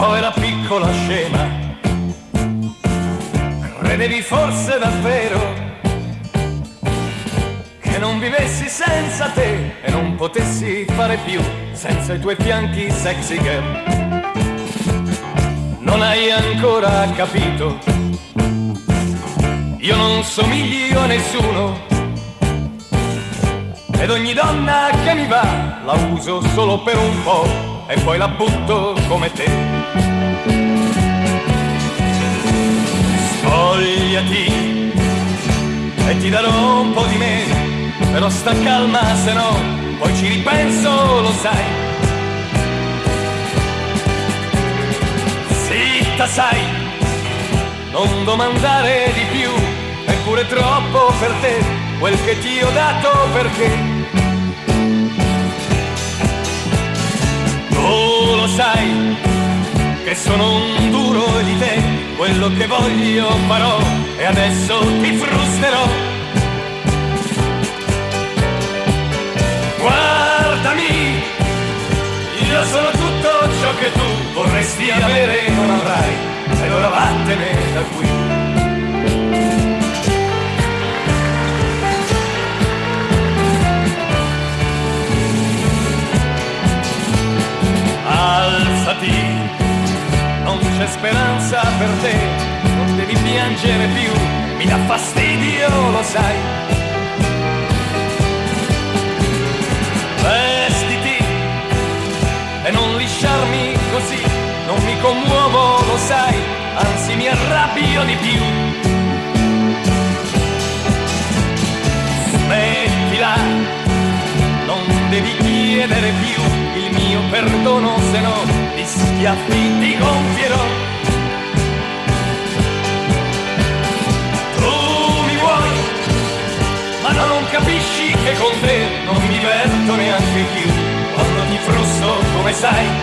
povera piccola scema, credevi forse davvero che non vivessi senza te e non potessi fare più senza i tuoi fianchi sexy girl. Non hai ancora capito, io non somiglio a nessuno ed ogni donna che mi va la uso solo per un po' e poi la butto come te. Spogliati e ti darò un po' di me, però sta calma se no poi ci ripenso, lo sai. Zitta sai, non domandare di più, è pure troppo per te quel che ti ho dato, perché tu lo sai che sono un duro di te, quello che voglio farò e adesso ti frusterò. Guardami, io sono tutto ciò che tu vorresti avere e non avrai, e allora vattene da qui. Alzati, non c'è speranza per te, non devi piangere più, mi dà fastidio, lo sai. Vestiti e non lisciarmi così, non mi commuovo, lo sai, anzi mi arrabbio di più. Smettila, non devi chiedere più il mio perdono, se no di schiaffi ti gonfierò. Tu mi vuoi, ma non capisci che con te non mi diverto neanche più, quando ti frusto come sai.